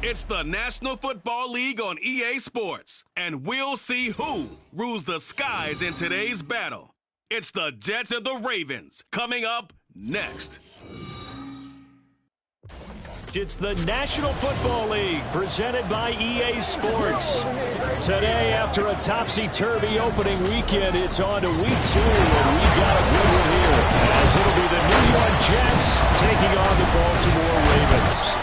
It's the National Football League on EA Sports, and we'll see who rules the skies in today's battle. It's the Jets and the Ravens coming up next. It's the National Football League presented by EA Sports. Today, after a topsy-turvy opening weekend, it's on to week 2, and we've got a good one here, as it'll be the New York Jets taking on the Baltimore Ravens.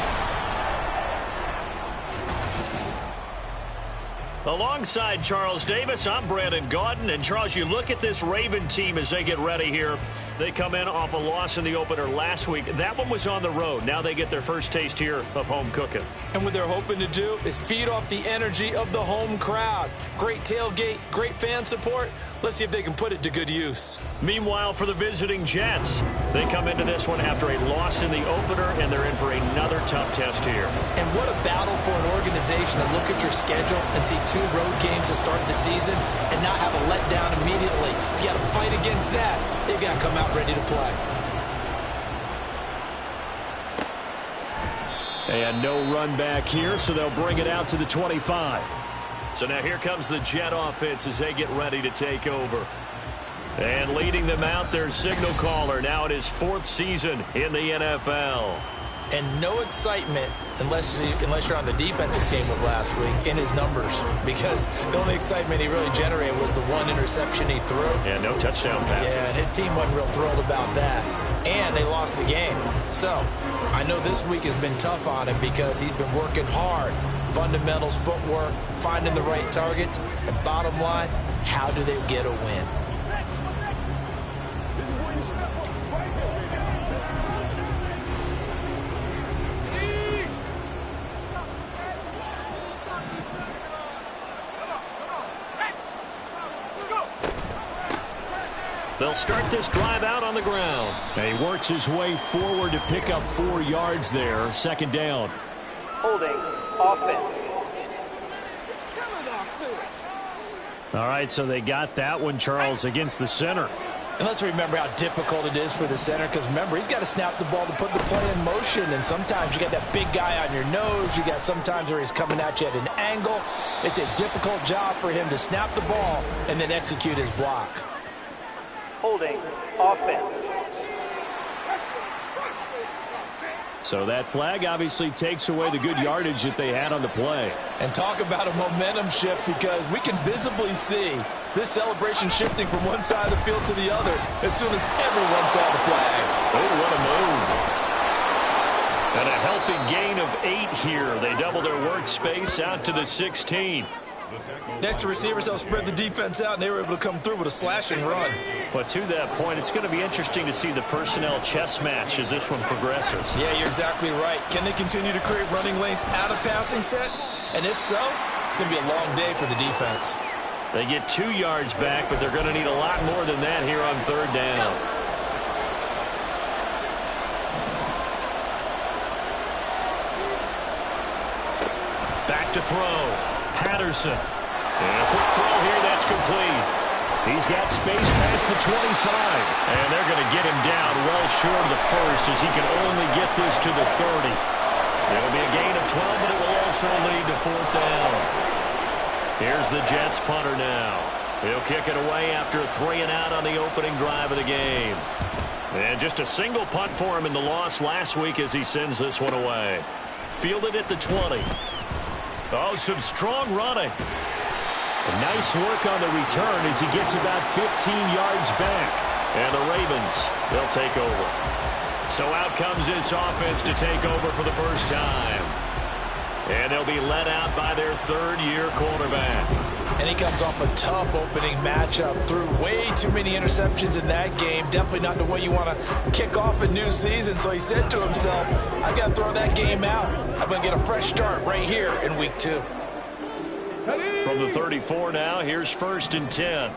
Alongside Charles Davis, I'm Brandon Gaudin. And Charles, you look at this Raven team as they get ready here. They come in off a loss in the opener last week. That one was on the road. Now they get their first taste here of home cooking. And what they're hoping to do is feed off the energy of the home crowd. Great tailgate, great fan support. Let's see if they can put it to good use. Meanwhile, for the visiting Jets, they come into this one after a loss in the opener, and they're in for another tough test here. And what a battle for an organization to look at your schedule and see 2 road games to start the season and not have a letdown immediately. If you got to fight against that, they've got to come out ready to play. And no run back here, so they'll bring it out to the 25. So now here comes the Jet offense as they get ready to take over. And leading them out, their signal caller, now in his 4th season in the NFL. And no excitement unless you're on the defensive team of last week in his numbers, because the only excitement he really generated was the 1 interception he threw. Yeah, no touchdown pass. Yeah, and his team wasn't real thrilled about that. And they lost the game. So I know this week has been tough on him because he's been working hard. Fundamentals, footwork, finding the right targets, and bottom line, how do they get a win? They'll start this drive out on the ground. And he works his way forward to pick up 4 yards there. 2nd down. Holding offense. All right, so they got that one, Charles, against the center. And let's remember how difficult it is for the center, because remember, he's got to snap the ball to put the play in motion, and sometimes you got that big guy on your nose. You got sometimes where he's coming at you at an angle. It's a difficult job for him to snap the ball and then execute his block. Holding offense. So that flag obviously takes away the good yardage that they had on the play. And talk about a momentum shift, because we can visibly see this celebration shifting from one side of the field to the other as soon as everyone saw the flag. Oh, what a move. And a healthy gain of 8 here. They double their workspace out to the 16. Next, the receivers helped spread the defense out, and they were able to come through with a slashing run. But to that point, it's going to be interesting to see the personnel chess match as this one progresses. Yeah, you're exactly right. Can they continue to create running lanes out of passing sets? And if so, it's going to be a long day for the defense. They get 2 yards back, but they're going to need a lot more than that here on 3rd down. Back to throw. Patterson. And a quick throw here, that's complete. He's got space past the 25. And they're going to get him down well short of the first, as he can only get this to the 30. It'll be a gain of 12, but it will also lead to 4th down. Here's the Jets punter now. He'll kick it away after a 3-and-out on the opening drive of the game. And just a single punt for him in the loss last week as he sends this one away. Fielded at the 20. Oh, some strong running. Nice work on the return as he gets about 15 yards back. And the Ravens, they'll take over. So out comes this offense to take over for the first time. And they'll be led out by their 3rd-year quarterback. And he comes off a tough opening matchup. Threw way too many interceptions in that game. Definitely not the way you want to kick off a new season. So he said to himself, I've got to throw that game out. I'm going to get a fresh start right here in week 2. From the 34 now, here's 1st and 10.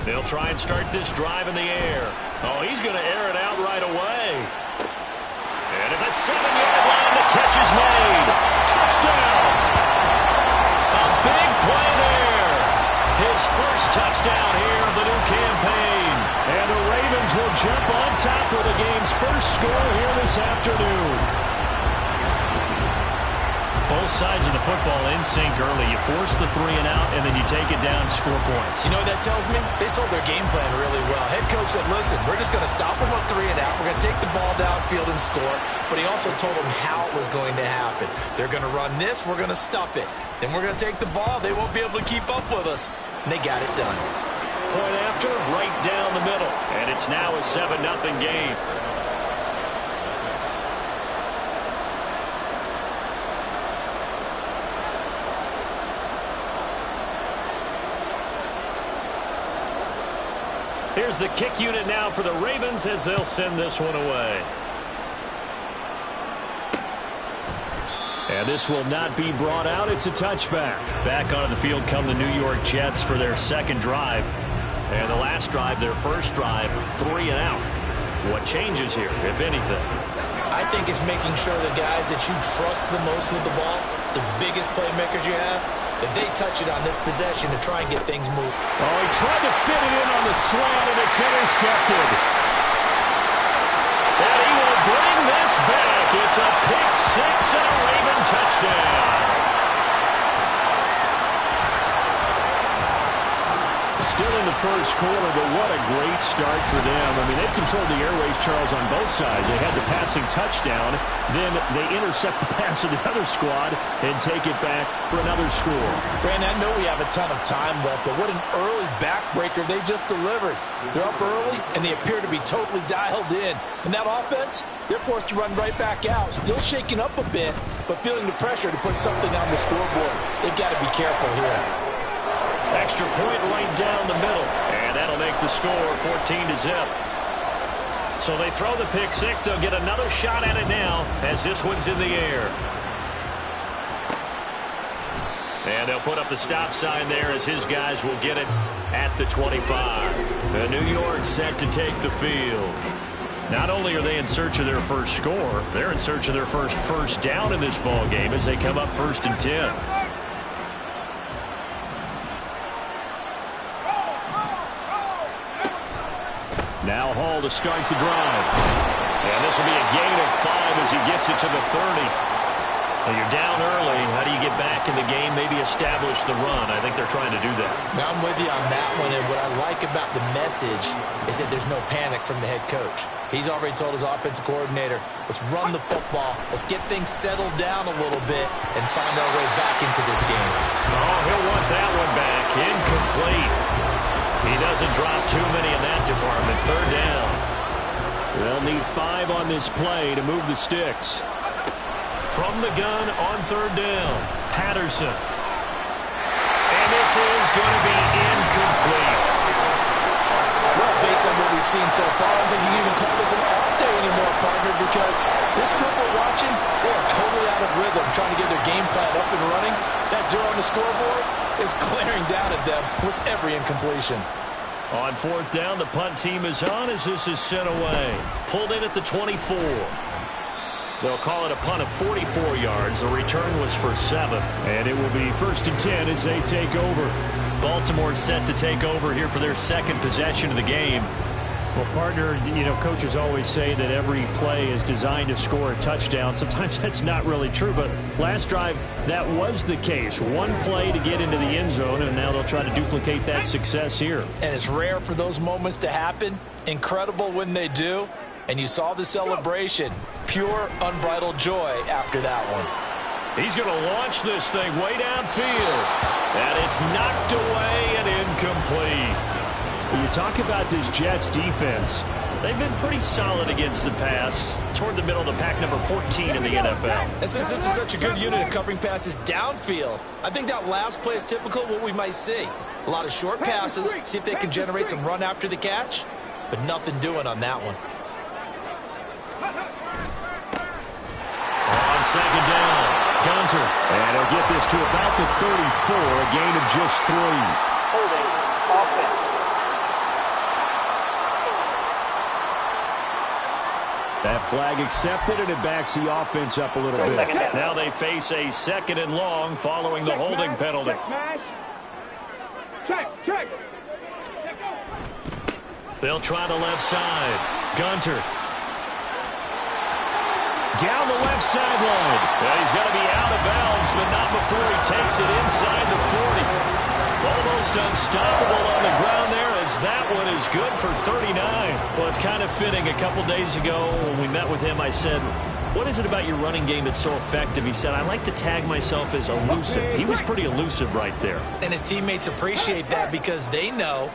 They'll try and start this drive in the air. Oh, he's going to air it out right away. And at the 7-yard line, the catch is made. Touchdown! A big play there. His first touchdown here of the new campaign. And the Ravens will jump on top of the game's first score here this afternoon. Both sides of the football in sync early. You force the 3 and out, and then you take it down and score points. You know what that tells me? They sold their game plan really well. Head coach said, listen, we're just going to stop them on 3 and out. We're going to take the ball downfield and score. But he also told them how it was going to happen. They're going to run this. We're going to stuff it. Then we're going to take the ball. They won't be able to keep up with us. And they got it done. Point after, right down the middle. And it's now a 7-0 game. Here's the kick unit now for the Ravens as they'll send this one away. And this will not be brought out. It's a touchback. Back onto the field come the New York Jets for their second drive. And the last drive, their first drive, 3 and out. What changes here, if anything? I think it's making sure the guys that you trust the most with the ball, the biggest playmakers you have, that they touch it on this possession to try and get things moving. Oh, he tried to fit it in on the slant, and it's intercepted. And he will bring this back. It's a pick 6 and a Raven touchdown. Still in the first quarter, but what a great start for them. I mean, they've controlled the airways, Charles, on both sides. They had the passing touchdown, then they intercept the pass of the other squad and take it back for another score. Brandon, I know we have a ton of time left, but what an early backbreaker they just delivered. They're up early, and they appear to be totally dialed in. And that offense, they're forced to run right back out, still shaking up a bit, but feeling the pressure to put something on the scoreboard. They've got to be careful here. Extra point right down the middle, and that'll make the score 14-0. So they throw the pick 6. They'll get another shot at it now as this one's in the air. And they'll put up the stop sign there as his guys will get it at the 25. The New York set to take the field. Not only are they in search of their first score, they're in search of their first down in this ball game as they come up 1st and 10. Now Hall to start the drive. And this will be a gain of 5 as he gets it to the 30. Well, you're down early. How do you get back in the game, maybe establish the run? I think they're trying to do that. Now, I'm with you on that one, and what I like about the message is that there's no panic from the head coach. He's already told his offensive coordinator, let's run the football, let's get things settled down a little bit and find our way back into this game. Oh, he'll want that one back. Incomplete. He doesn't drop too many in that department. 3rd down. They'll need 5 on this play to move the sticks. From the gun on 3rd down, Patterson. And this is going to be incomplete. Well, based on what we've seen so far, I don't think you can even call this an off day anymore, partner, because this group we're watching, they are totally out of rhythm, trying to get their game plan up and running. That 0 on the scoreboard is glaring down at them with every incompletion. On 4th down, the punt team is on as this is sent away. Pulled in at the 24. They'll call it a punt of 44 yards. The return was for 7. And it will be 1st and 10 as they take over. Baltimore set to take over here for their second possession of the game. Well, partner, you know, coaches always say that every play is designed to score a touchdown. Sometimes that's not really true, but last drive, that was the case. One play to get into the end zone, and now they'll try to duplicate that success here. And it's rare for those moments to happen. Incredible when they do. And you saw the celebration. Pure, unbridled joy after that one. He's going to launch this thing way downfield. And it's knocked away and incomplete. When you talk about this Jets defense, they've been pretty solid against the pass. Toward the middle of the pack, number 14 in the NFL. This is such a good unit of covering passes downfield. I think that last play is typical of what we might see. A lot of short passes, see if they can generate some run after the catch, but nothing doing on that one. On 2nd down, Gunter. And he'll get this to about the 34, a gain of just 3. Holding offense. That flag accepted, and it backs the offense up a little bit. Now they face a 2nd and long following the holding penalty. They'll try the left side. Gunter. Down the left sideline. He's going to be out of bounds, but not before he takes it inside the 40. Almost unstoppable on the ground there, as that one is good for 39. Well, it's kind of fitting. A couple days ago when we met with him, I said, what is it about your running game that's so effective? He said, I like to tag myself as elusive. He was pretty elusive right there. And his teammates appreciate that because they know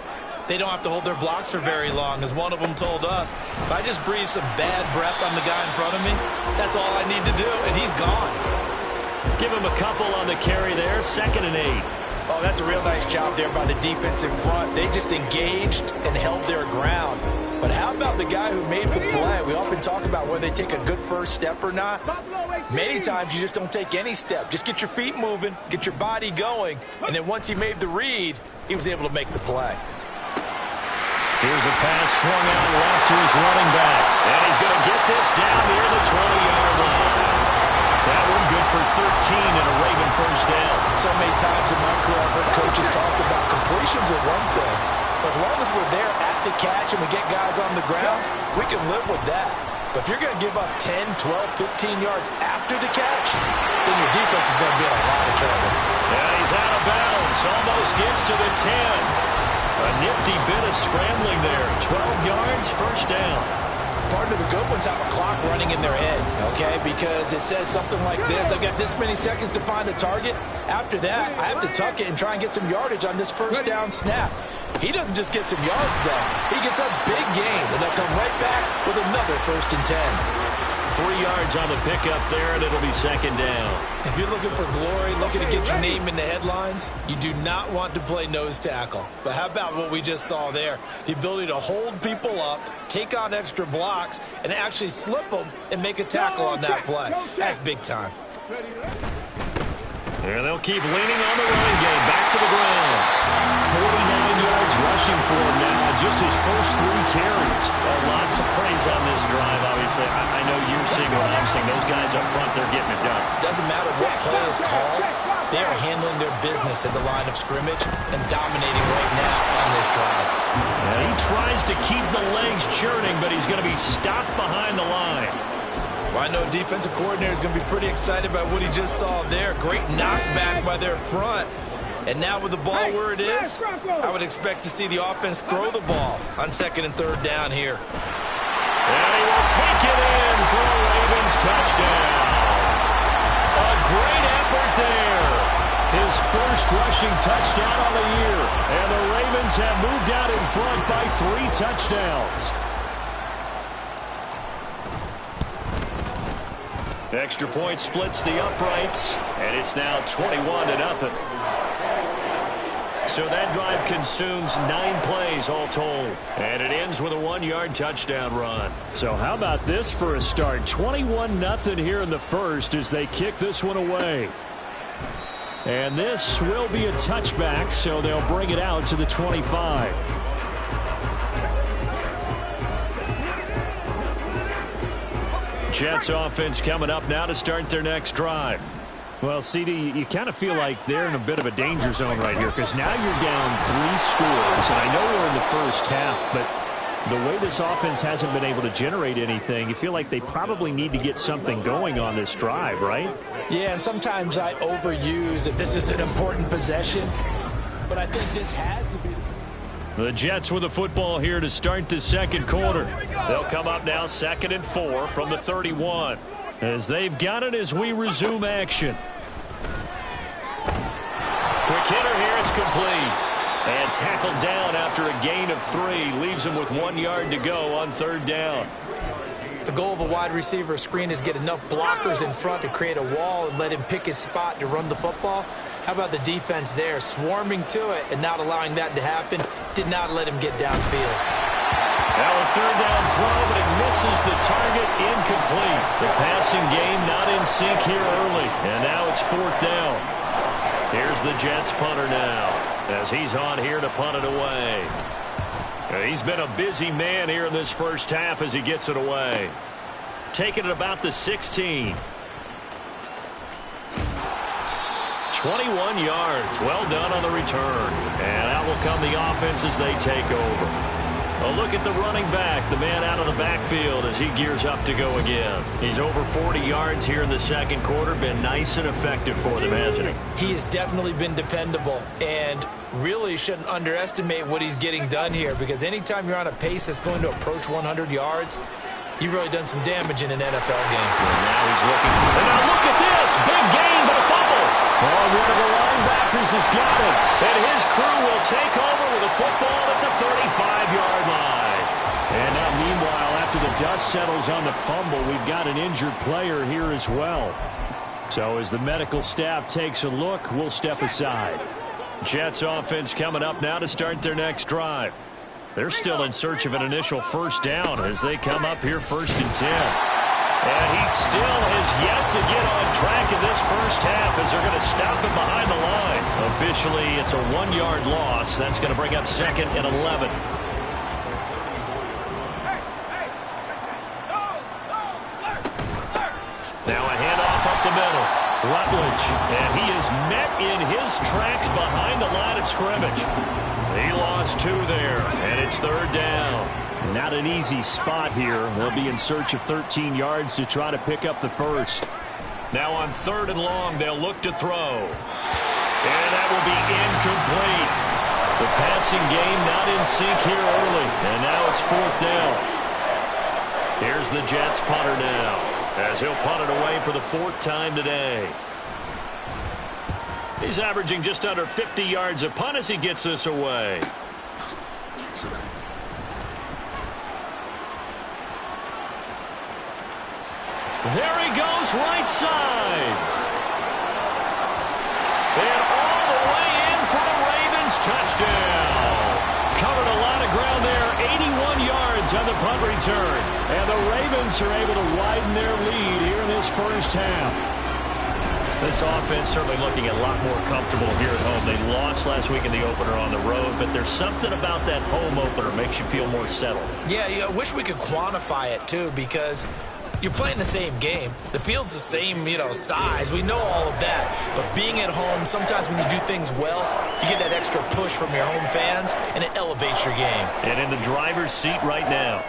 they don't have to hold their blocks for very long. As one of them told us, if I just breathe some bad breath on the guy in front of me, that's all I need to do, and he's gone. Give him a couple on the carry there, 2nd and 8. Oh, that's a real nice job there by the defense in front. They just engaged and held their ground. But how about the guy who made the play? We often talk about whether they take a good first step or not. Many times you just don't take any step. Just get your feet moving, get your body going, and then once he made the read, he was able to make the play. Here's a pass swung out left to his running back. And he's going to get this down near the 20-yard line. That one good for 13 and a Raven first down. So many times in my career I've heard coaches talk about completions are one thing. But as long as we're there at the catch and we get guys on the ground, we can live with that. But if you're going to give up 10, 12, 15 yards after the catch, then your defense is going to be in a lot of trouble. And he's out of bounds. Almost gets to the 10. A nifty bit of scrambling there. 12 yards, first down. Part of the good ones have a clock running in their head, okay? Because it says something like this. I've got this many seconds to find a target. After that, I have to tuck it and try and get some yardage on this first down snap. He doesn't just get some yards, though. He gets a big gain, and they'll come right back with another 1st and 10. 3 yards on the pickup there, and it'll be 2nd down. If you're looking for glory, looking to get your name in the headlines, you do not want to play nose tackle. But how about what we just saw there? The ability to hold people up, take on extra blocks, and actually slip them and make a tackle on that play. That's big time. And they'll keep leaning on the running game. Back to the ground. 49 yards rushing for him now. Just his first 3 carries. Lots of praise on this drive, obviously. I know you're seeing what I'm seeing. Those guys up front, they're getting it done. Doesn't matter what play is called. They are handling their business at the line of scrimmage and dominating right now on this drive. And he tries to keep the legs churning, but he's going to be stopped behind the line. Well, I know defensive coordinator is going to be pretty excited about what he just saw there. Great knockback by their front. And now with the ball where it is, I would expect to see the offense throw the ball on 2nd and 3rd down here. And he will take it in for a Ravens touchdown. A great effort there. His first rushing touchdown on the year. And the Ravens have moved out in front by 3 touchdowns. Extra point splits the uprights, and it's now 21-0. So that drive consumes 9 plays all told. And it ends with a 1-yard touchdown run. So how about this for a start? 21-0 here in the first as they kick this one away. And this will be a touchback, so they'll bring it out to the 25. Jets offense coming up now to start their next drive. Well, CD, you kind of feel like they're in a bit of a danger zone right here because now you're down 3 scores. And I know we're in the first half, but the way this offense hasn't been able to generate anything, you feel like they probably need to get something going on this drive, right? Yeah, and sometimes I overuse that this is an important possession, but I think this has to be. The Jets with the football here to start the 2nd quarter. They'll come up now 2nd and 4 from the 31. As they've got it as we resume action. Quick hitter here, it's complete. And tackled down after a gain of 3. Leaves him with 1 yard to go on 3rd down. The goal of a wide receiver screen is get enough blockers in front to create a wall and let him pick his spot to run the football. How about the defense there, swarming to it and not allowing that to happen? Did not let him get downfield. Now a 3rd down throw, but it misses the target, incomplete. The passing game not in sync here early, and now it's 4th down. Here's the Jets punter now, as he's on here to punt it away. He's been a busy man here in this first half as he gets it away. Taking it about the 16. 21 yards. Well done on the return. And out will come the offense as they take over. A look at the running back, the man out of the backfield as he gears up to go again. He's over 40 yards here in the second quarter. Been nice and effective for them, hasn't he? He has definitely been dependable and really shouldn't underestimate what he's getting done here, because anytime you're on a pace that's going to approach 100 yards, you've really done some damage in an NFL game. And now he's looking. And now look at this. Big gain, but a fumble. Oh, one of the linebackers has got it. And his crew will take over with a football at the 35-yard line. And now, meanwhile, after the dust settles on the fumble, we've got an injured player here as well. So as the medical staff takes a look, we'll step aside. Jets offense coming up now to start their next drive. They're still in search of an initial first down as they come up here 1st and 10. And he still has yet to get on track in this first half as they're going to stop him behind the line. Officially, it's a 1-yard loss. That's going to bring up 2nd and 11. Now a handoff up the middle. Rutledge, and he is met in his tracks behind the line of scrimmage. He lost 2 there, and it's 3rd down. Not an easy spot here. They'll be in search of 13 yards to try to pick up the first. Now on 3rd and long, they'll look to throw. And that will be incomplete. The passing game not in sync here early, and now it's 4th down. Here's the Jets punter now, as he'll punt it away for the 4th time today. He's averaging just under 50 yards a punt as he gets this away. There he goes, right side. And all the way in for the Ravens touchdown. Covered a lot of ground there, 81 yards on the punt return. And the Ravens are able to widen their lead here in this first half. This offense certainly looking a lot more comfortable here at home. They lost last week in the opener on the road, but there's something about that home opener makes you feel more settled. Yeah, I wish we could quantify it, too, because you're playing the same game. The field's the same, size. We know all of that. But being at home, sometimes when you do things well, you get that extra push from your home fans, and it elevates your game. And in the driver's seat right now.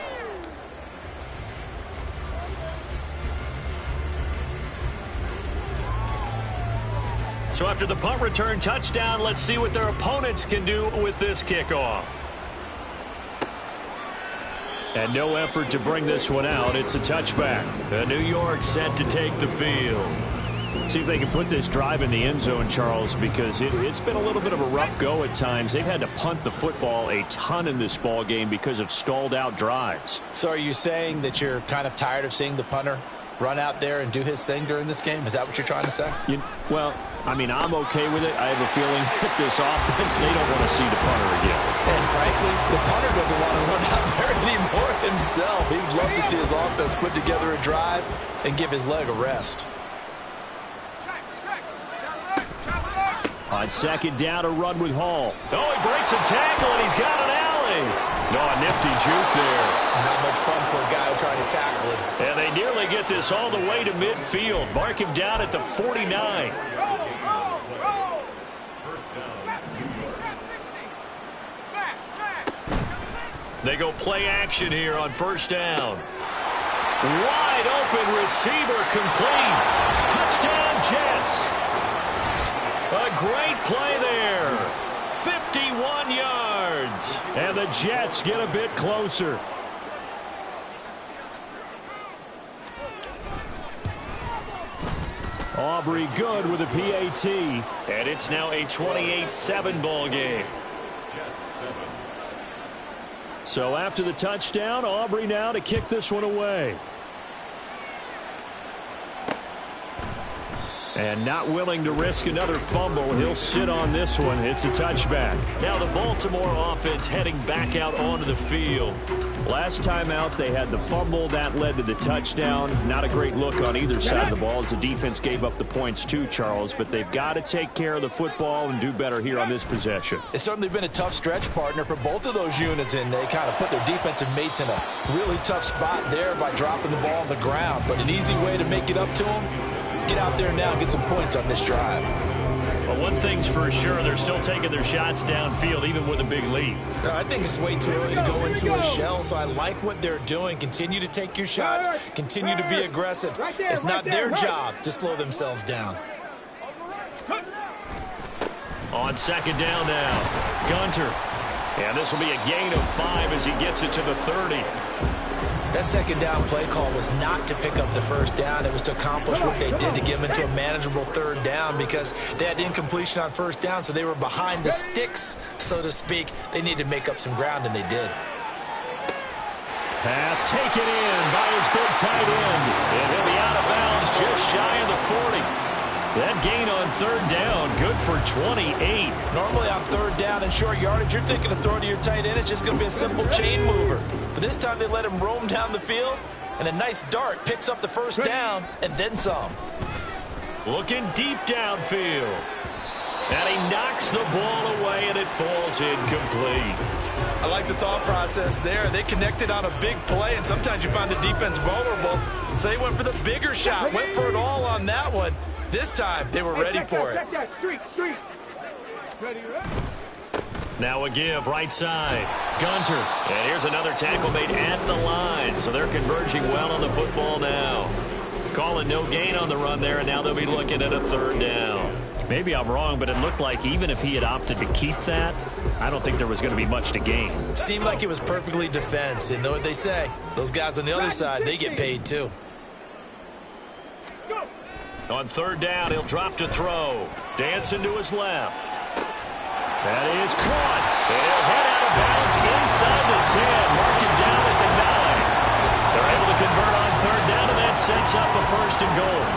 So after the punt return touchdown, let's see what their opponents can do with this kickoff. And no effort to bring this one out. It's a touchback. The New York set to take the field. See if they can put this drive in the end zone, Charles, because it's been a little bit of a rough go at times. They've had to punt the football a ton in this ball game because of stalled out drives. So are you saying that you're kind of tired of seeing the punter run out there and do his thing during this game? Is that what you're trying to say? I'm okay with it. I have a feeling that this offense, they don't want to see the punter again. And frankly, the punter doesn't want to run out there anymore himself. He'd love to see his offense put together a drive and give his leg a rest. On 2nd down, a run with Hall. Oh, he breaks a tackle, and he's got an alley. No, a nifty juke there. Not much fun for a guy who tried to tackle him. And they nearly get this all the way to midfield. Mark him down at the 49. They go play action here on 1st down. Wide open receiver complete. Touchdown Jets. A great play there. 51 yards. And the Jets get a bit closer. Aubrey good with a PAT. And it's now a 28-7 ball game. So after the touchdown, Aubrey now to kick this one away. And not willing to risk another fumble. He'll sit on this one. It's a touchback. Now the Baltimore offense heading back out onto the field. Last time out, they had the fumble. That led to the touchdown. Not a great look on either side of the ball as the defense gave up the points too, Charles. But they've got to take care of the football and do better here on this possession. It's certainly been a tough stretch, partner, for both of those units, and they kind of put their defensive mates in a really tough spot there by dropping the ball on the ground. But an easy way to make it up to them, get out there now and get some points on this drive. Well, one thing's for sure, they're still taking their shots downfield, even with a big lead. I think it's way too early to go into a shell, so I like what they're doing. Continue to take your shots. Continue to be aggressive. It's not their job to slow themselves down. On second down now, Gunter. And this will be a gain of 5 as he gets it to the 30. That second down play call was not to pick up the first down. It was to accomplish what they did, to get them into a manageable third down, because they had incompletion on first down, so they were behind the sticks, so to speak. They needed to make up some ground, and they did. Pass taken in by his big tight end. And he'll be out of bounds just shy of the 40. That gain on third down, good for 28. Normally on third down and short yardage, you're thinking of throwing to your tight end. It's just going to be a simple chain mover. But this time they let him roam down the field, and a nice dart picks up the first down and then some. Looking deep downfield. And he knocks the ball away, and it falls incomplete. I like the thought process there. They connected on a big play, and sometimes you find the defense vulnerable. So they went for the bigger shot, went for it all on that one. This time, they were ready for it. Now a give, right side. Gunter. And here's another tackle made at the line. So they're converging well on the football now. Calling no gain on the run there, and now they'll be looking at a third down. Maybe I'm wrong, but it looked like even if he had opted to keep that, I don't think there was going to be much to gain. Seemed like it was perfectly defense. And know what they say? Those guys on the other side, they get paid too. On third down, he'll drop to throw. Dancing to his left. That is caught. And he'll head out of bounds inside the 10. Mark him down at the 9. They're able to convert on third down, and that sets up a first and goal.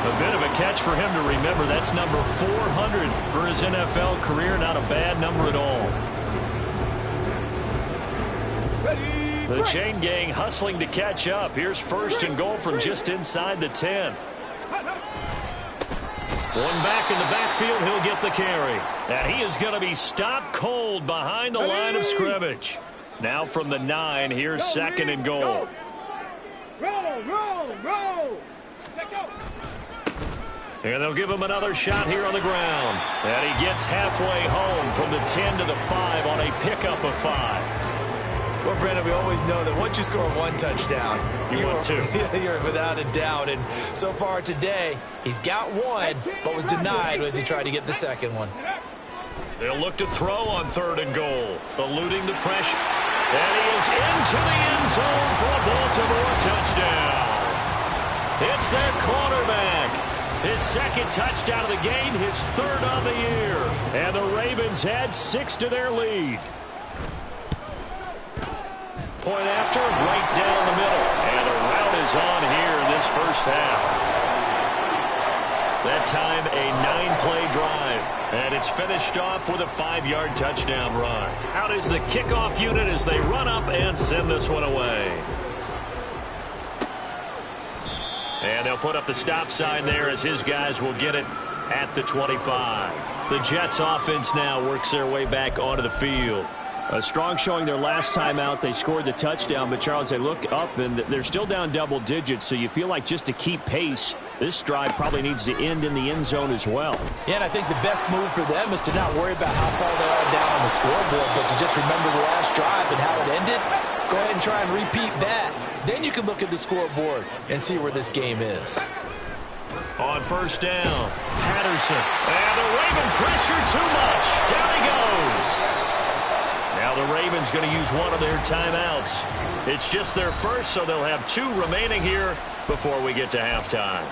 A bit of a catch for him to remember. That's number 400 for his NFL career. Not a bad number at all. The chain gang hustling to catch up. Here's first and goal from just inside the 10. One back in the backfield, he'll get the carry. And he is going to be stopped cold behind the line of scrimmage. Now from the 9, here's second and goal. Roll. And they'll give him another shot here on the ground. And he gets halfway home from the 10 to the 5 on a pickup of 5. Well, Brandon, we always know that once you score one touchdown, you want two. You're without a doubt. And so far today, he's got one, but was denied as he tried to get the second one. They'll look to throw on third and goal, eluding the pressure. And he is into the end zone for a Baltimore touchdown. It's their quarterback. His second touchdown of the game, his third on the year. And the Ravens add 6 to their lead. Point after, right down the middle. And a rout is on here in this first half. That time, a 9-play drive. And it's finished off with a 5-yard touchdown run. Out is the kickoff unit as they run up and send this one away. And they'll put up the stop sign there as his guys will get it at the 25. The Jets offense now works their way back onto the field. A strong showing their last time out. They scored the touchdown, but Charles, they look up and they're still down double digits, so you feel like just to keep pace, this drive probably needs to end in the end zone as well. Yeah, and I think the best move for them is to not worry about how far they are down on the scoreboard, but to just remember the last drive and how it ended. Go ahead and try and repeat that. Then you can look at the scoreboard and see where this game is. On first down, Patterson. And the Raven pressure too much. Down he goes. Now the Ravens going to use one of their timeouts. It's just their first, so they'll have 2 remaining here before we get to halftime.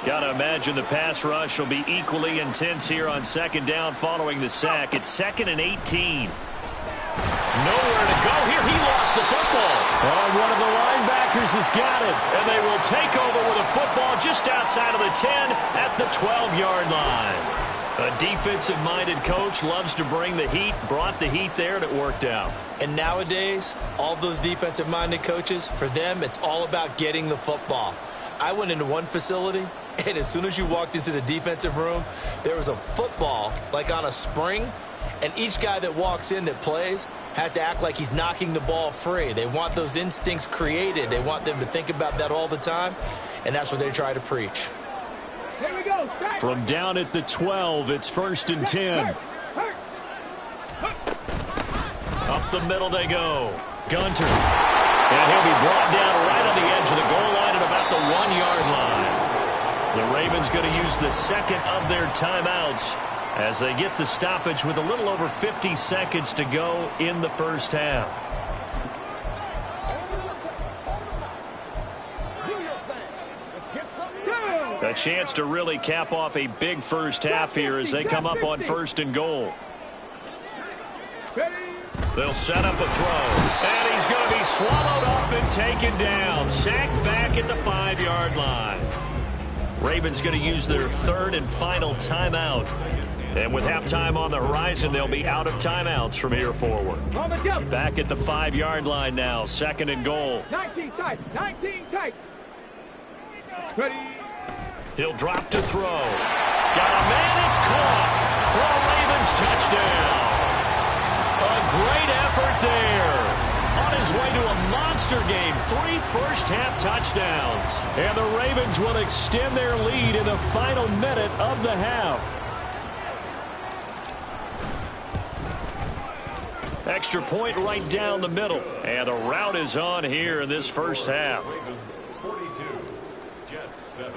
Got to imagine the pass rush will be equally intense here on second down following the sack. It's 2nd and 18. Nowhere to go here. He lost the football. Oh, one of the linebackers has got it. And they will take over with a football just outside of the 10 at the 12-yard line. A defensive-minded coach loves to bring the heat, brought the heat there, and it worked out. And nowadays, all those defensive-minded coaches, for them, it's all about getting the football. I went into one facility, and as soon as you walked into the defensive room, there was a football, like on a spring, and each guy that walks in that plays has to act like he's knocking the ball free. They want those instincts created. They want them to think about that all the time, and that's what they try to preach. Here we go. From down at the 12, it's 1st and 10. Up the middle they go. Gunter. And he'll be brought down right on the edge of the goal line at about the 1-yard line. The Ravens going to use the second of their timeouts as they get the stoppage with a little over 50 seconds to go in the first half. A chance to really cap off a big first half here as they come up on 1st and goal. They'll set up a throw, and he's going to be swallowed up and taken down. Sacked back at the 5-yard line. Ravens going to use their third and final timeout. And with halftime on the horizon, they'll be out of timeouts from here forward. Back at the 5-yard line now, 2nd and goal. 19 tight, 19 tight. Ready. He'll drop to throw. Got a man, it's caught for a Ravens touchdown. A great effort there. On his way to a monster game, 3 first-half touchdowns. And the Ravens will extend their lead in the final minute of the half. Extra point right down the middle. And the route is on here in this first half. Ravens 42, Jets 7.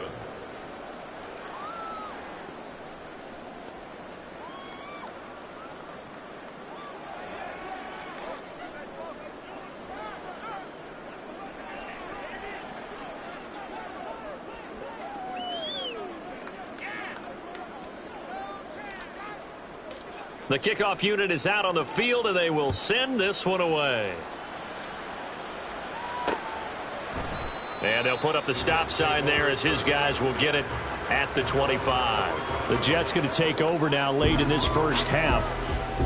The kickoff unit is out on the field, and they will send this one away. And they'll put up the stop sign there as his guys will get it at the 25. The Jets going to take over now late in this first half.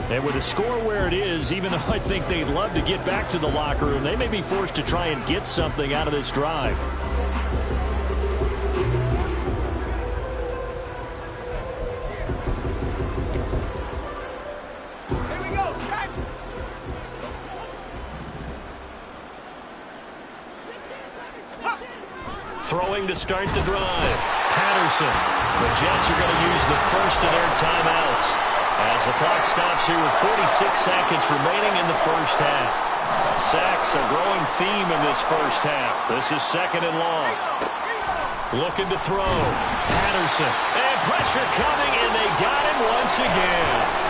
And with the score where it is, even though I think they'd love to get back to the locker room, they may be forced to try and get something out of this drive. Throwing to start the drive. Patterson. The Jets are going to use the first of their timeouts as the clock stops here with 46 seconds remaining in the first half. Sacks a growing theme in this first half. This is 2nd and long. Looking to throw. Patterson. And pressure coming, and they got him once again.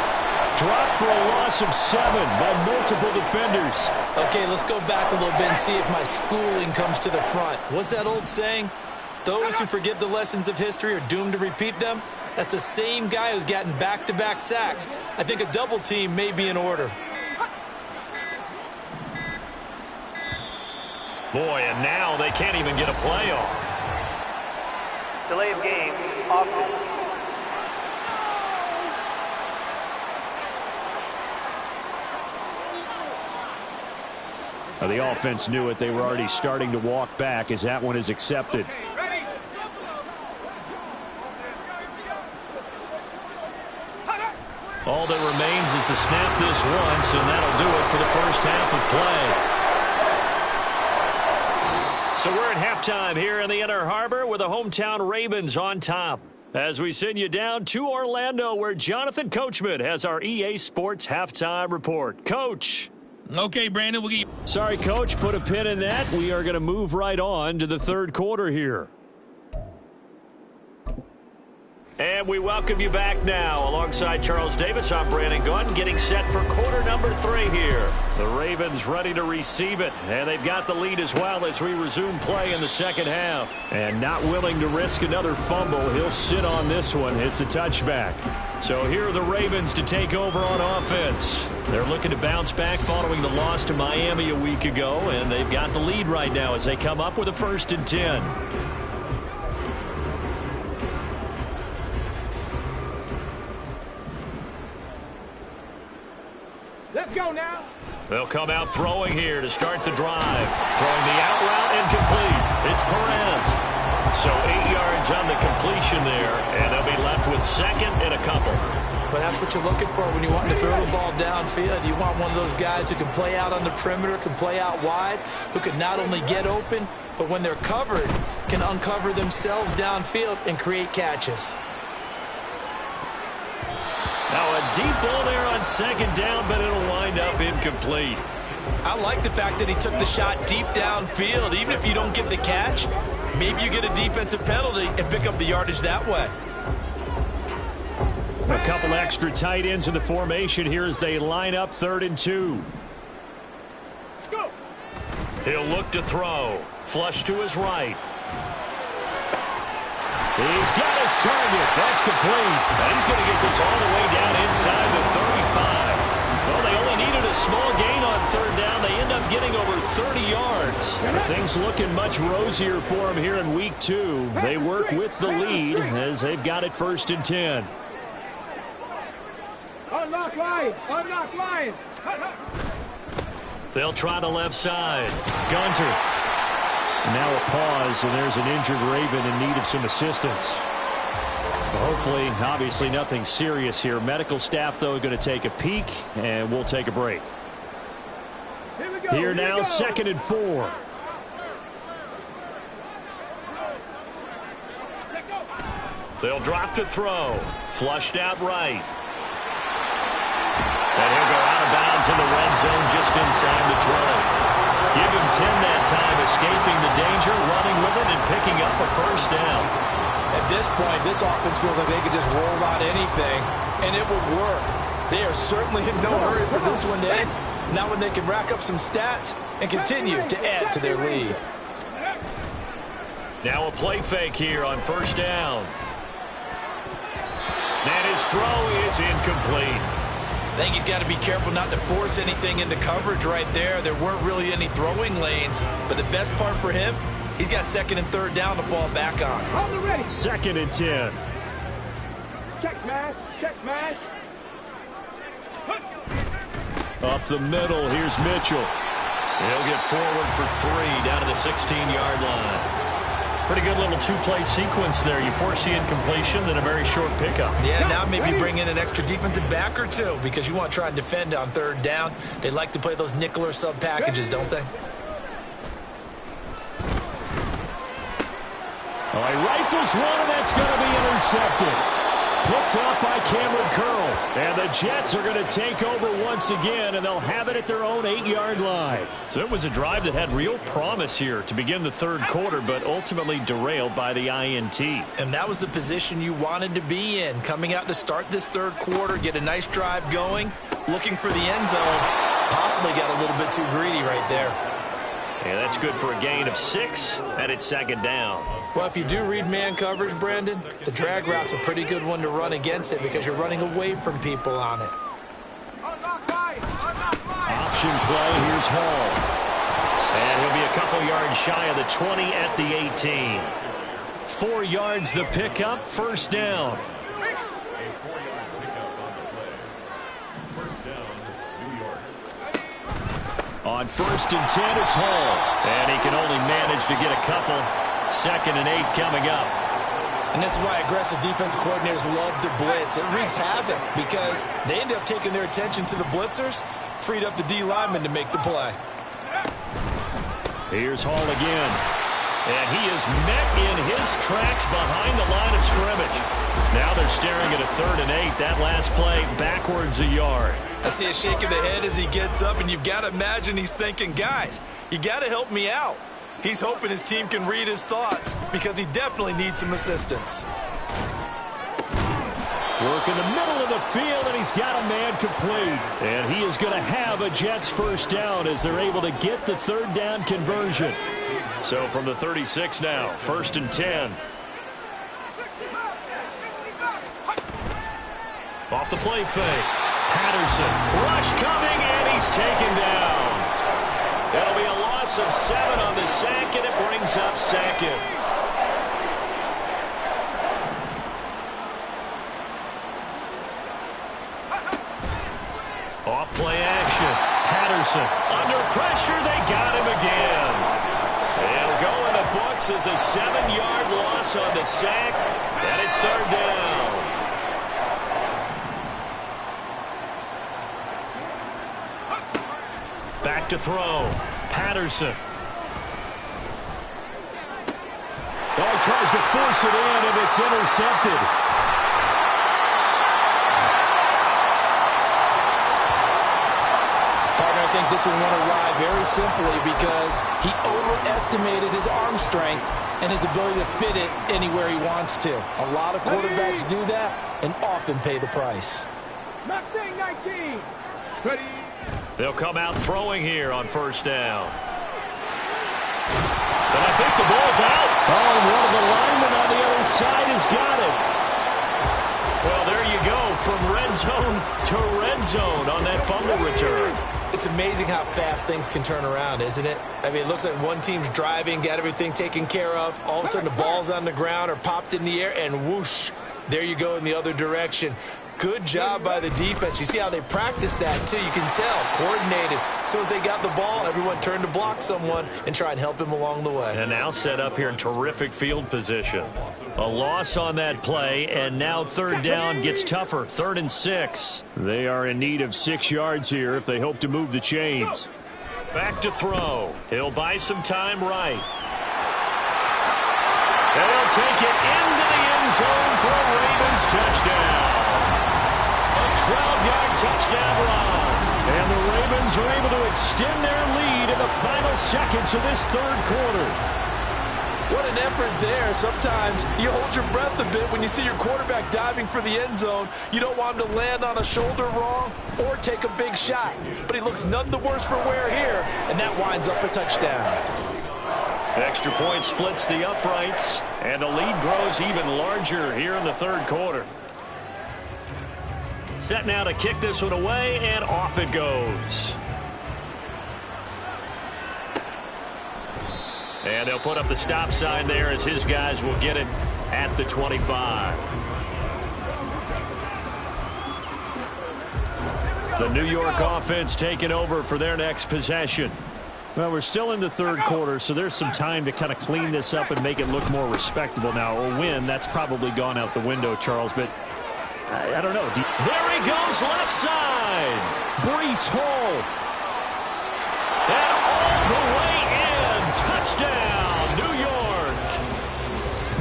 Dropped for a loss of 7 by multiple defenders. Okay, let's go back a little bit and see if my schooling comes to the front. What's that old saying? Those who forget the lessons of history are doomed to repeat them. That's the same guy who's gotten back-to-back sacks. I think a double team may be in order. Boy, and now they can't even get a play off. Delay of game, offense. The offense knew it. They were already starting to walk back as that one is accepted. All that remains is to snap this once, and that'll do it for the first half of play. So we're at halftime here in the Inner Harbor with the hometown Ravens on top. As we send you down to Orlando, where Jonathan Coachman has our EA Sports halftime report. Coach. Okay, Brandon, we'll get you. Sorry, Coach, put a pin in that. We are going to move right on to the third quarter here. And we welcome you back now. Alongside Charles Davis, I'm Brandon Gunn, getting set for quarter number 3 here. The Ravens ready to receive it, and they've got the lead as well as we resume play in the second half. And not willing to risk another fumble, he'll sit on this one. It's a touchback. So here are the Ravens to take over on offense. They're looking to bounce back following the loss to Miami a week ago, and they've got the lead right now as they come up with a 1st and 10. Let's go now. They'll come out throwing here to start the drive. Throwing the out route incomplete. It's Perez. So 8 yards on the completion there, and they'll be left with 2nd and a couple. But that's what you're looking for when you want to throw the ball downfield. You want one of those guys who can play out on the perimeter, can play out wide, who can not only get open, but when they're covered, can uncover themselves downfield and create catches. Now a deep ball there on second down, but it'll wind up incomplete. I like the fact that he took the shot deep downfield. Even if you don't get the catch, maybe you get a defensive penalty and pick up the yardage that way. A couple extra tight ends in the formation here as they line up 3rd and 2. He'll look to throw. Flush to his right. He's got his target. That's complete. And he's going to get this all the way down inside the 35. Well, they only needed a small gain on 3rd down. They end up getting over 30 yards. Things looking much rosier for them here in week 2. They work with the lead as they've got it 1st and 10. Unlock line. Unlock line. They'll try the left side. Gunter. Now a pause, and there's an injured Raven in need of some assistance. Hopefully, obviously nothing serious here. Medical staff, though, going to take a peek, and we'll take a break. Here now, 2nd and 4. They'll drop to throw. Flushed out right. And he'll go out of bounds in the red zone just inside the 20. Give him 10 that time, escaping the danger, running with it, and picking up a 1st down. At this point, this offense feels like they could just roll out anything, and it would work. They are certainly in no hurry for this one to end. Now when they can rack up some stats and continue to add to their lead. Now a play fake here on 1st down. And his throw is incomplete. I think he's got to be careful not to force anything into coverage right there. There weren't really any throwing lanes, but the best part for him, he's got 2nd and 3rd down to fall back on. 2nd and 10. Check smash. Check smash. Up the middle, here's Mitchell. He'll get forward for 3 down to the 16-yard line. Pretty good little 2-play sequence there. You force the incompletion, then a very short pickup. Yeah, now maybe bring in an extra defensive back or 2 because you want to try and defend on 3rd down. They like to play those nickel or sub packages, don't they? Oh, he rifles one, and that's going to be intercepted. Picked up by Cameron Curl. And the Jets are going to take over once again, and they'll have it at their own 8-yard line. So it was a drive that had real promise here to begin the 3rd quarter, but ultimately derailed by the INT. And that was the position you wanted to be in. Coming out to start this 3rd quarter, get a nice drive going, looking for the end zone. Possibly got a little bit too greedy right there. Yeah, that's good for a gain of 6, and it's 2nd down. Well, if you do read man coverage, Brandon, the drag route's a pretty good one to run against it because you're running away from people on it. Option play, here's Hall. And he'll be a couple yards shy of the 20 at the 18. 4 yards the pickup, 1st down. On 1st and 10, it's Hall. And he can only manage to get a couple. 2nd and 8 coming up. And this is why aggressive defense coordinators love to blitz. It wreaks havoc because they end up taking their attention to the blitzers, freed up the D lineman to make the play. Here's Hall again. And he is met in his tracks behind the line of scrimmage. Now they're staring at a 3rd and 8. That last play backwards a yard. I see a shake of the head as he gets up, and you've got to imagine he's thinking, guys, you got to help me out. He's hoping his team can read his thoughts because he definitely needs some assistance. Work in the middle of the field, and he's got a man complete. And he is going to have a Jets 1st down as they're able to get the 3rd down conversion. So from the 36 now, 1st and 10. Off the play fake. Patterson. Rush coming, and he's taken down. It'll be a loss of 7 on the sack, and it brings up 2nd. Off play action. Patterson under pressure. They got him again. They'll go in the books as a 7-yard loss on the sack, and it's 3rd down. Back to throw. Patterson. Oh, he tries to force it in, and it's intercepted. Partner, I think this one went awry very simply because he overestimated his arm strength and his ability to fit it anywhere he wants to. A lot of quarterbacks do that and often pay the price. 19. Ready. They'll come out throwing here on first down. And I think the ball's out. Oh, and one of the linemen on the other side has got it. Well, there you go, from red zone to red zone on that fumble return. It's amazing how fast things can turn around, isn't it? I mean, it looks like one team's driving, got everything taken care of. All of a sudden, the ball's on the ground or popped in the air, and whoosh, there you go in the other direction. Good job by the defense. You see how they practice that, too. You can tell, coordinated. So as they got the ball, everyone turned to block someone and try and help him along the way. And now set up here in terrific field position. A loss on that play, and now third down gets tougher. 3rd and 6. They are in need of 6 yards here if they hope to move the chains. Back to throw. He'll buy some time right. And he'll take it into the end zone for a Ravens touchdown. A 12-yard touchdown run. And the Ravens are able to extend their lead in the final seconds of this third quarter. What an effort there. Sometimes you hold your breath a bit when you see your quarterback diving for the end zone. You don't want him to land on a shoulder wrong or take a big shot. But he looks none the worse for wear here, and that winds up a touchdown. Extra point splits the uprights, and the lead grows even larger here in the third quarter. Set now to kick this one away, and off it goes. And they'll put up the stop sign there as his guys will get it at the 25. The New York offense taking over for their next possession. Well, we're still in the third quarter, so there's some time to kind of clean this up and make it look more respectable now. A win, that's probably gone out the window, Charles, but I don't know. There he goes, left side. Breece Hall. And all the way in. Touchdown, New York.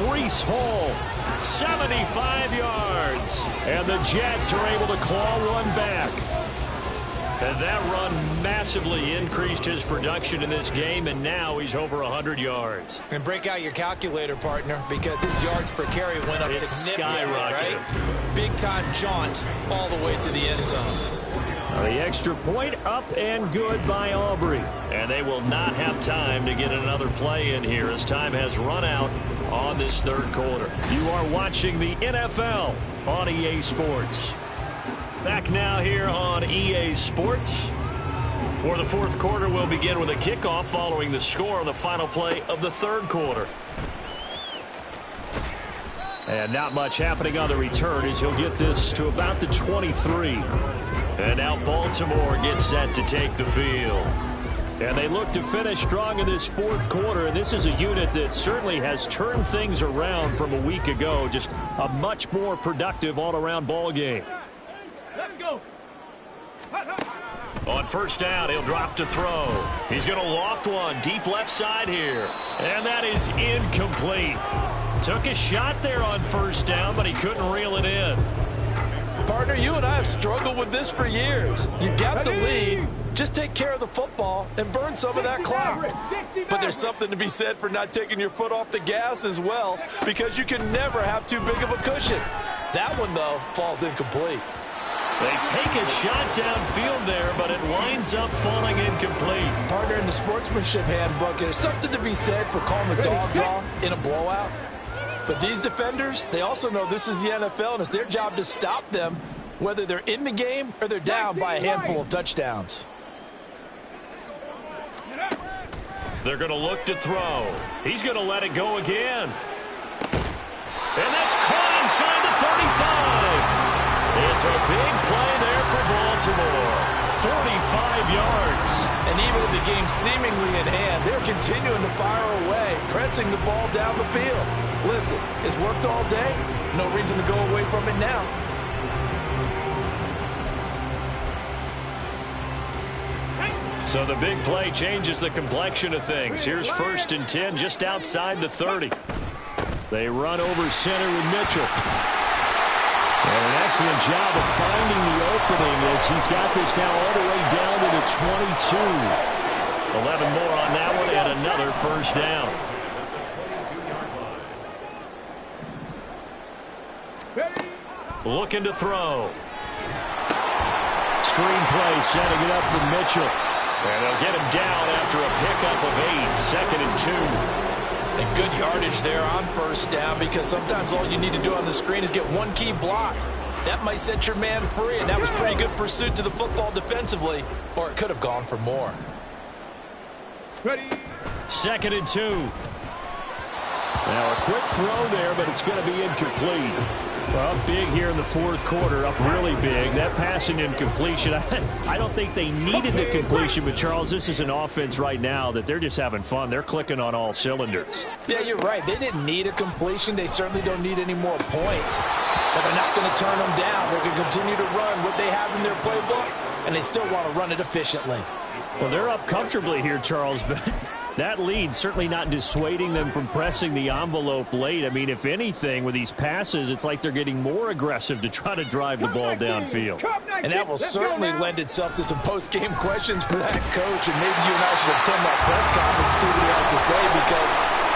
Breece Hall. 75 yards. And the Jets are able to claw one back. And that run massively increased his production in this game, and now he's over 100 yards. And break out your calculator, partner, because his yards per carry went up significantly, right? Big-time jaunt all the way to the end zone. The extra point up and good by Aubrey. And they will not have time to get another play in here as time has run out on this third quarter. You are watching the NFL on EA Sports. Back now here on EA Sports, where the fourth quarter will begin with a kickoff following the score on the final play of the third quarter. And not much happening on the return as he'll get this to about the 23. And now Baltimore gets set to take the field. And they look to finish strong in this fourth quarter. And this is a unit that certainly has turned things around from a week ago. Just a much more productive all-around ball game. Let's go. On first down, he'll drop to throw. He's going to loft one deep left side here. And that is incomplete. Took a shot there on first down, but he couldn't reel it in. Partner, you and I have struggled with this for years. You've got the lead. Just take care of the football and burn some of that clock. But there's something to be said for not taking your foot off the gas as well, because you can never have too big of a cushion. That one, though, falls incomplete. They take a shot downfield there, but it winds up falling incomplete. Partner, in the sportsmanship handbook, there's something to be said for calling the dogs off in a blowout. But these defenders, they also know this is the NFL, and it's their job to stop them, whether they're in the game or they're down by a handful of touchdowns. They're going to look to throw. He's going to let it go again. And that's caught inside the 35. It's a big play there for Baltimore. 45 yards. And even with the game seemingly in hand, they're continuing to fire away, pressing the ball down the field. Listen, it's worked all day. No reason to go away from it now. So the big play changes the complexion of things. Here's 1st and 10 just outside the 30. They run over center with Mitchell. And an excellent job of finding the opening as he's got this now all the way down to the 22. 11 more on that one and another first down. Looking to throw. Screen play setting it up for Mitchell. And they'll get him down after a pickup of 8, 2nd and 2. And good yardage there on first down because sometimes all you need to do on the screen is get one key block. That might set your man free, and that was pretty good pursuit to the football defensively, or it could have gone for more. 2nd and 2. Now a quick throw there, but it's going to be incomplete. Well, big here in the fourth quarter, up really big. That passing incompletion, I don't think they needed the completion, but Charles, this is an offense right now that they're just having fun. They're clicking on all cylinders. Yeah, you're right. They didn't need a completion. They certainly don't need any more points. But they're not going to turn them down. They're going to continue to run what they have in their playbook, and they still want to run it efficiently. Well, they're up comfortably here, Charles, but that lead certainly not dissuading them from pressing the envelope late. I mean, if anything, with these passes, it's like they're getting more aggressive to try to drive the ball downfield. And that will certainly lend itself to some post-game questions for that coach, and maybe you and I should attend that press conference and see what he has to say, because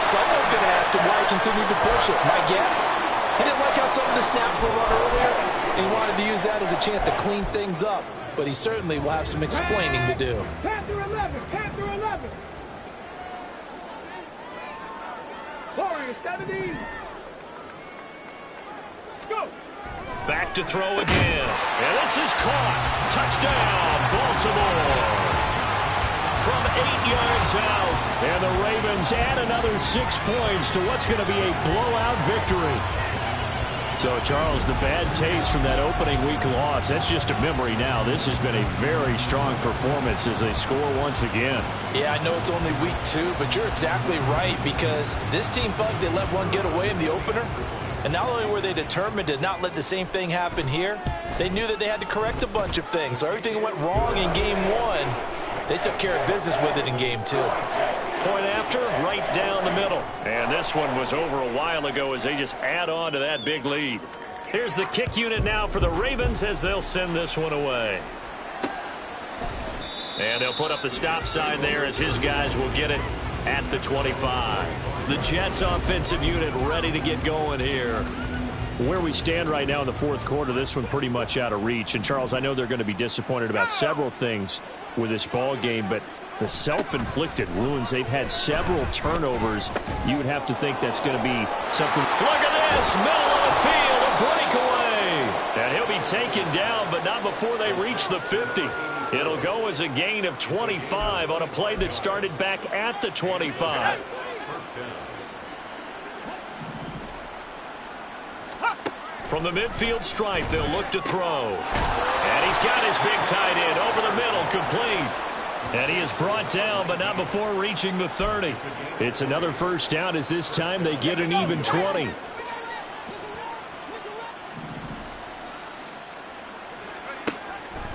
someone's going to ask him why he continued to push it. My guess, he didn't like how some of the snaps were run earlier, and he wanted to use that as a chance to clean things up, but he certainly will have some explaining to do. Panther 11, Panther 11. Scoring 70. Go. Back to throw again. And this is caught. Touchdown, Baltimore. From 8 yards out. And the Ravens add another 6 points to what's going to be a blowout victory. So, Charles, the bad taste from that opening week loss, that's just a memory now. This has been a very strong performance as they score once again. Yeah, I know it's only week 2, but you're exactly right, because this team felt like they let one get away in the opener. And not only were they determined to not let the same thing happen here, they knew that they had to correct a bunch of things. So everything went wrong in game 1, they took care of business with it in game 2. Point after, right down the middle. And this one was over a while ago as they just add on to that big lead. Here's the kick unit now for the Ravens as they'll send this one away. And they'll put up the stop sign there as his guys will get it at the 25. The Jets offensive unit ready to get going here. Where we stand right now in the fourth quarter, this one pretty much out of reach. And, Charles, I know they're going to be disappointed about several things with this ball game, but the self-inflicted wounds, they've had several turnovers. You would have to think that's going to be something. Look at this, middle of the field, a breakaway. And he'll be taken down, but not before they reach the 50. It'll go as a gain of 25 on a play that started back at the 25. From the midfield stripe, they'll look to throw. And he's got his big tight end over the middle, complete. And he is brought down, but not before reaching the 30. It's another first down as this time they get an even 20.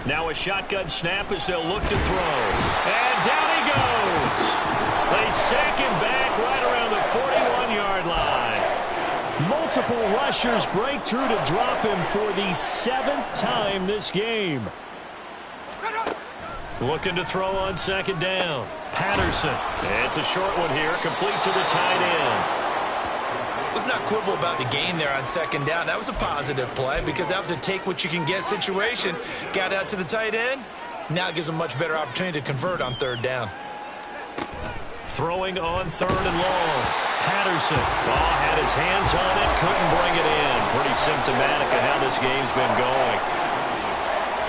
Now a shotgun snap as they'll look to throw. And down he goes. They sack him back right around the 41-yard line. Multiple rushers break through to drop him for the 7th time this game. Looking to throw on second down. Patterson. It's a short one here, complete to the tight end. Let's not quibble about the gain there on second down. That was a positive play because that was a take-what-you-can-get situation. Got out to the tight end. Now it gives a much better opportunity to convert on third down. Throwing on third and long. Patterson. Had his hands on it, couldn't bring it in. Pretty symptomatic of how this game's been going.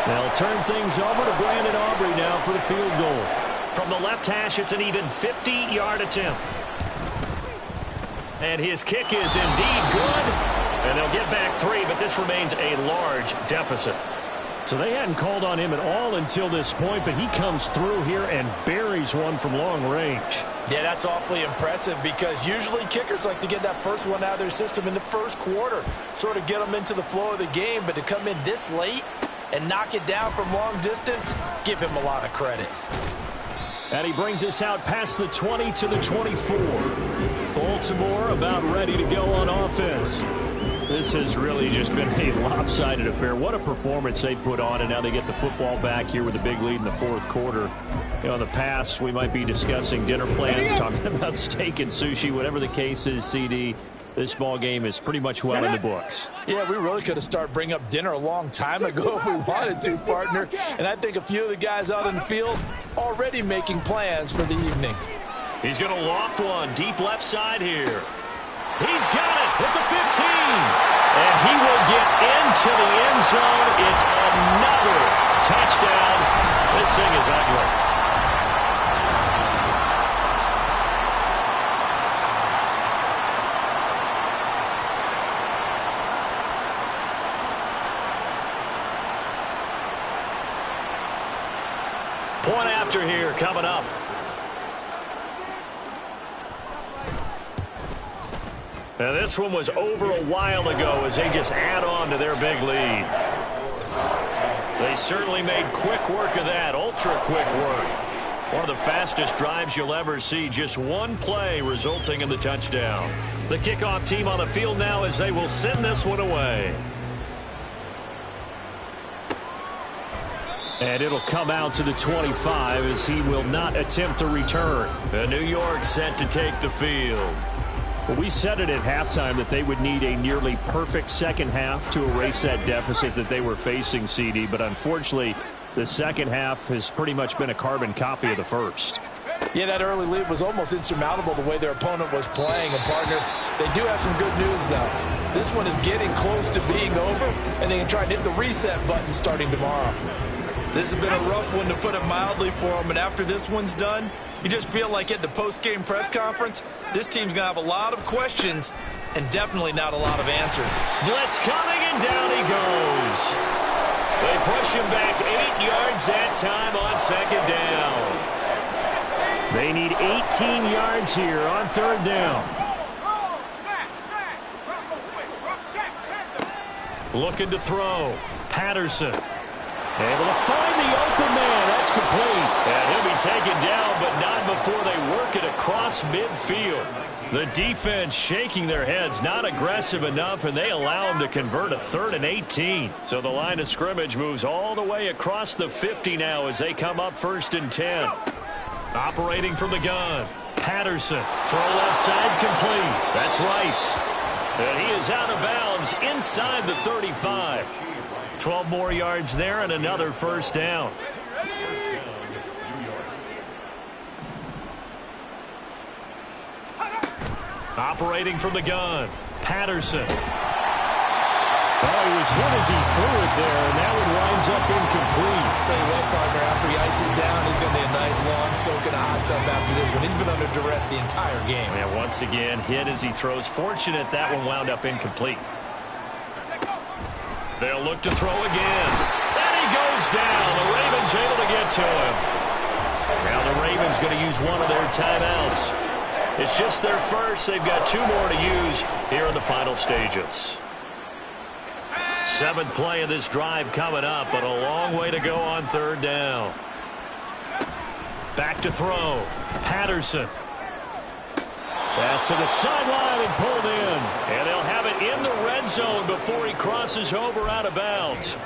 They'll turn things over to Brandon Aubrey now for the field goal. From the left hash, it's an even 50-yard attempt. And his kick is indeed good. And they'll get back 3, but this remains a large deficit. So they hadn't called on him at all until this point, but he comes through here and buries one from long range. Yeah, that's awfully impressive because usually kickers like to get that first one out of their system in the first quarter, sort of get them into the flow of the game, but to come in this late and knock it down from long distance, give him a lot of credit. And he brings us out past the 20 to the 24. Baltimore about ready to go on offense. This has really just been a lopsided affair. What a performance they put on, and now they get the football back here with a big lead in the fourth quarter. You know, in the past, we might be discussing dinner plans, talking about steak and sushi, whatever the case is, CD. This ball game is pretty much well in the books. Yeah, we really could have started bringing up dinner a long time ago if we wanted to, partner. And I think a few of the guys out in the field already making plans for the evening. He's going to loft one deep left side here. He's got it at the 15. And he will get into the end zone. It's another touchdown. This thing is ugly. Point after here coming up. Now this one was over a while ago as they just add on to their big lead. They certainly made quick work of that, ultra quick work. One of the fastest drives you'll ever see, just one play resulting in the touchdown. The kickoff team on the field now as they will send this one away. And it'll come out to the 25 as he will not attempt a return. And New York set to take the field. Well, we said it at halftime that they would need a nearly perfect second half to erase that deficit that they were facing, CD. But unfortunately, the second half has pretty much been a carbon copy of the first. Yeah, that early lead was almost insurmountable the way their opponent was playing. And, partner, they do have some good news, though. This one is getting close to being over, and they can try and hit the reset button starting tomorrow. This has been a rough one, to put it mildly, for them. And after this one's done, you just feel like at the post-game press conference, this team's going to have a lot of questions and definitely not a lot of answers. Blitz coming, and down he goes. They push him back 8 yards that time on second down. They need 18 yards here on third down. Looking to throw. Patterson. Able to find the open man. That's complete. And he'll be taken down, but not before they work it across midfield. The defense shaking their heads, not aggressive enough, and they allow him to convert a 3rd and 18. So the line of scrimmage moves all the way across the 50 now as they come up 1st and 10. Operating from the gun. Patterson. Throw left side complete. That's Rice. And he is out of bounds inside the 35. 12 more yards there and another first down. Operating from the gun. Patterson. Oh, he was hit as he threw it there, and that one winds up incomplete. Tell you what, partner, after he ices down, he's going to be a nice long soak in a hot tub after this one. He's been under duress the entire game. And once again, hit as he throws. Fortunate that one wound up incomplete. They'll look to throw again. And he goes down. The Ravens able to get to him. Now the Ravens going to use one of their timeouts. It's just their first. They've got 2 more to use here in the final stages. 7th play of this drive coming up, but a long way to go on third down. Back to throw. Patterson. Pass to the sideline and pulled in. And they'll have it in the red zone before he crosses over out of bounds.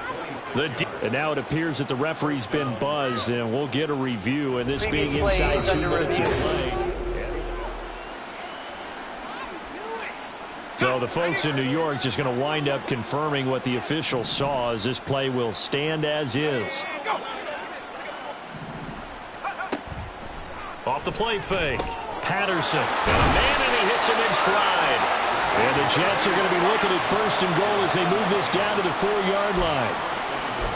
And now it appears that the referee's been buzzed, and we'll get a review, and this being inside 2 minutes of play. So the folks in New York just going to wind up confirming what the official saw, as this play will stand as is. Off the play fake. Patterson. And a man, and he hits him in stride. And the Jets are going to be looking at 1st and goal as they move this down to the 4-yard line.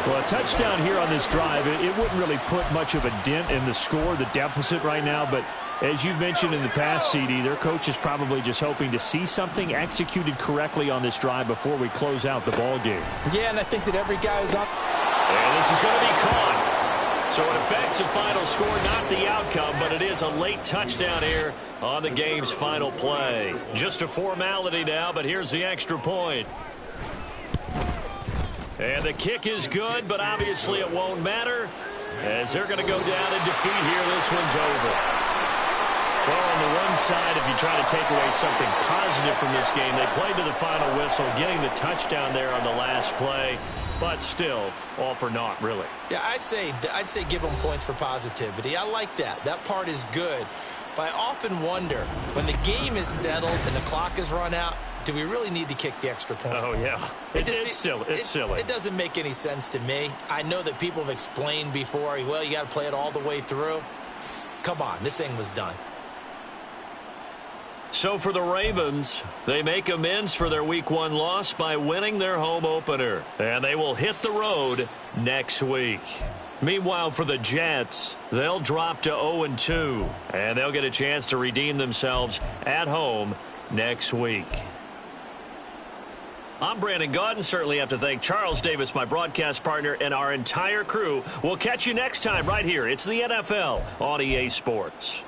Well, a touchdown here on this drive, it wouldn't really put much of a dent in the score, the deficit right now, but as you've mentioned in the past, CD, their coach is probably just hoping to see something executed correctly on this drive before we close out the ball game. Yeah, and I think that every guy is up. And this is going to be caught. So it affects the final score, not the outcome, but it is a late touchdown here on the game's final play. Just a formality now, but here's the extra point. And the kick is good, but obviously it won't matter. as they're going to go down in defeat here. This one's over. Well, on the one side, if you try to take away something positive from this game, they played to the final whistle, getting the touchdown there on the last play, but still all for naught, really. Yeah, I'd say give them points for positivity. I like that. That part is good. But I often wonder, when the game is settled and the clock is run out, do we really need to kick the extra point? Oh, yeah. It's silly. It's silly. It doesn't make any sense to me. I know that people have explained before, well, you got to play it all the way through. Come on, this thing was done. So for the Ravens, they make amends for their Week 1 loss by winning their home opener. And they will hit the road next week. Meanwhile, for the Jets, they'll drop to 0-2. And they'll get a chance to redeem themselves at home next week. I'm Brandon Gaudin. Certainly have to thank Charles Davis, my broadcast partner, and our entire crew. We'll catch you next time right here. It's the NFL on EA Sports.